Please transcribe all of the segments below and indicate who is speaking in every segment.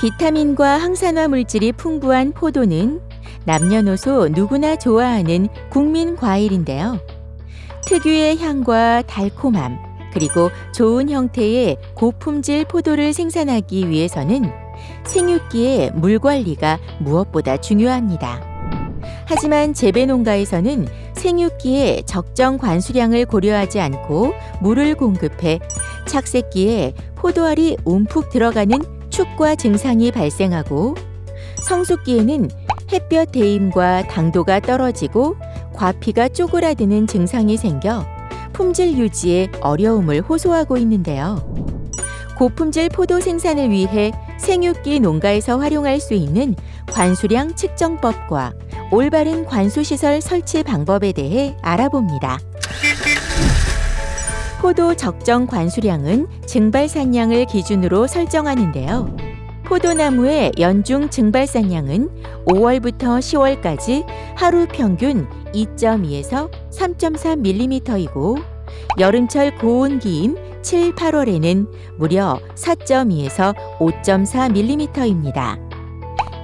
Speaker 1: 비타민과 항산화 물질이 풍부한 포도는 남녀노소 누구나 좋아하는 국민 과일인데요. 특유의 향과 달콤함, 그리고 좋은 형태의 고품질 포도를 생산하기 위해서는 생육기의 물 관리가 무엇보다 중요합니다. 하지만 재배 농가에서는 생육기에 적정 관수량을 고려하지 않고 물을 공급해 착색기에 포도알이 움푹 들어가는 축과 증상이 발생하고, 성숙기에는 햇볕 대임과 당도가 떨어지고 과피가 쪼그라드는 증상이 생겨 품질 유지에 어려움을 호소하고 있는데요. 고품질 포도 생산을 위해 생육기 농가에서 활용할 수 있는 관수량 측정법과 올바른 관수시설 설치 방법에 대해 알아봅니다. 포도 적정 관수량은 증발산량을 기준으로 설정하는데요. 포도나무의 연중 증발산량은 5월부터 10월까지 하루 평균 2.2에서 3.3mm이고, 여름철 고온기인 7, 8월에는 무려 4.2에서 5.4mm입니다.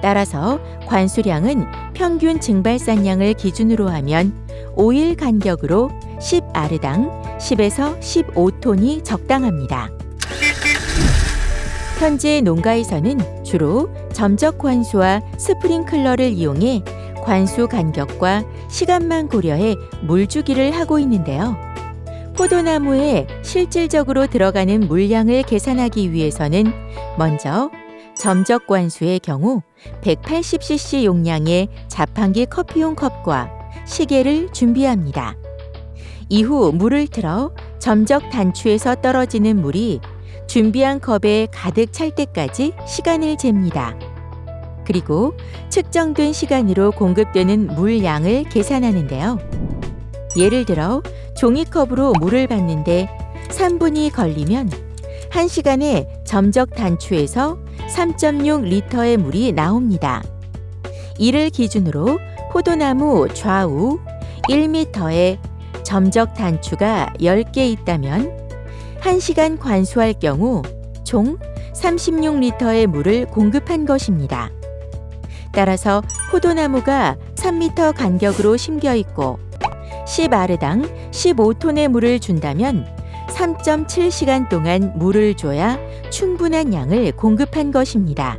Speaker 1: 따라서 관수량은 평균 증발산량을 기준으로 하면 5일 간격으로 10아르당 10에서 15톤이 적당합니다. 현재 농가에서는 주로 점적 관수와 스프링클러를 이용해 관수 간격과 시간만 고려해 물주기를 하고 있는데요. 포도나무에 실질적으로 들어가는 물량을 계산하기 위해서는 먼저 점적 관수의 경우 180cc 용량의 자판기 커피용 컵과 시계를 준비합니다. 이후 물을 틀어 점적 단추에서 떨어지는 물이 준비한 컵에 가득 찰 때까지 시간을 잽니다. 그리고 측정된 시간으로 공급되는 물량을 계산하는데요. 예를 들어 종이컵으로 물을 붓는데 3분이 걸리면 1시간에 점적 단추에서 3.6리터의 물이 나옵니다. 이를 기준으로 포도나무 좌우 1m에 점적 단추가 10개 있다면 1시간 관수할 경우 총 36리터의 물을 공급한 것입니다. 따라서 포도나무가 3m 간격으로 심겨 있고 10아르당 15톤의 물을 준다면 3.7시간 동안 물을 줘야 충분한 양을 공급한 것입니다.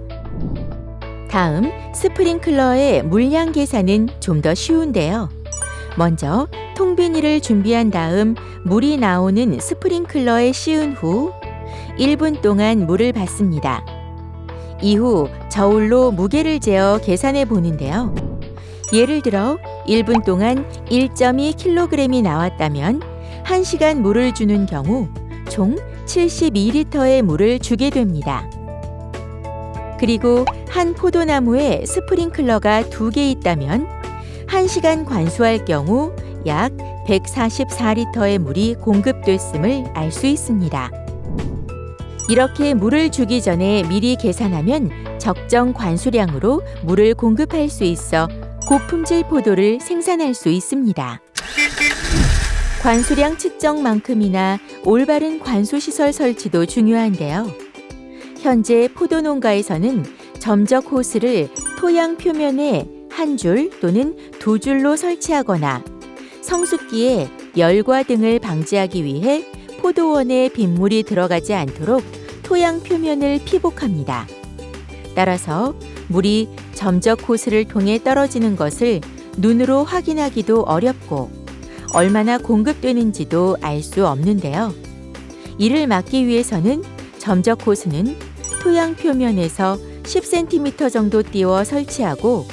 Speaker 1: 다음, 스프링클러의 물량 계산은 좀 더 쉬운데요. 먼저 통비닐을 준비한 다음 물이 나오는 스프링클러에 씌운 후 1분 동안 물을 받습니다. 이후 저울로 무게를 재어 계산해 보는데요. 예를 들어 1분 동안 1.2kg이 나왔다면 1시간 물을 주는 경우 총 72리터의 물을 주게 됩니다. 그리고 한 포도나무에 스프링클러가 2개 있다면 1시간 관수할 경우 약 144리터의 물이 공급됐음을 알 수 있습니다. 이렇게 물을 주기 전에 미리 계산하면 적정 관수량으로 물을 공급할 수 있어 고품질 포도를 생산할 수 있습니다. 관수량 측정만큼이나 올바른 관수시설 설치도 중요한데요. 현재 포도농가에서는 점적 호스를 토양 표면에 한 줄 또는 2줄로 설치하거나 성숙기에 열과 등을 방지하기 위해 포도원에 빗물이 들어가지 않도록 토양 표면을 피복합니다. 따라서 물이 점적 호스를 통해 떨어지는 것을 눈으로 확인하기도 어렵고 얼마나 공급되는지도 알 수 없는데요. 이를 막기 위해서는 점적 호스는 토양 표면에서 10cm 정도 띄워 설치하고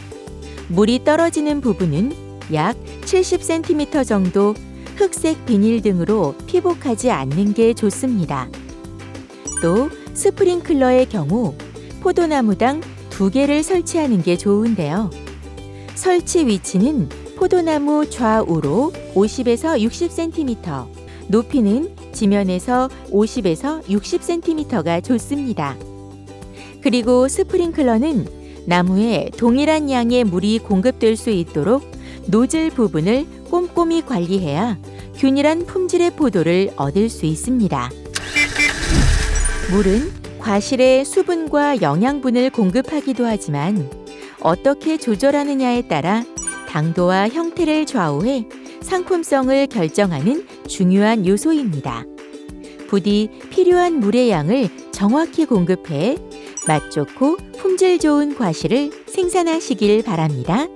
Speaker 1: 물이 떨어지는 부분은 약 70cm 정도 흑색 비닐 등으로 피복하지 않는 게 좋습니다. 또 스프링클러의 경우 포도나무당 2개를 설치하는 게 좋은데요. 설치 위치는 포도나무 좌우로 50에서 60cm, 높이는 지면에서 50에서 60cm가 좋습니다. 그리고 스프링클러는 나무에 동일한 양의 물이 공급될 수 있도록 노즐 부분을 꼼꼼히 관리해야 균일한 품질의 포도를 얻을 수 있습니다. 물은 과실에 수분과 영양분을 공급하기도 하지만 어떻게 조절하느냐에 따라 당도와 형태를 좌우해 상품성을 결정하는 중요한 요소입니다. 부디 필요한 물의 양을 정확히 공급해 맛 좋고 품질 좋은 과실을 생산하시길 바랍니다.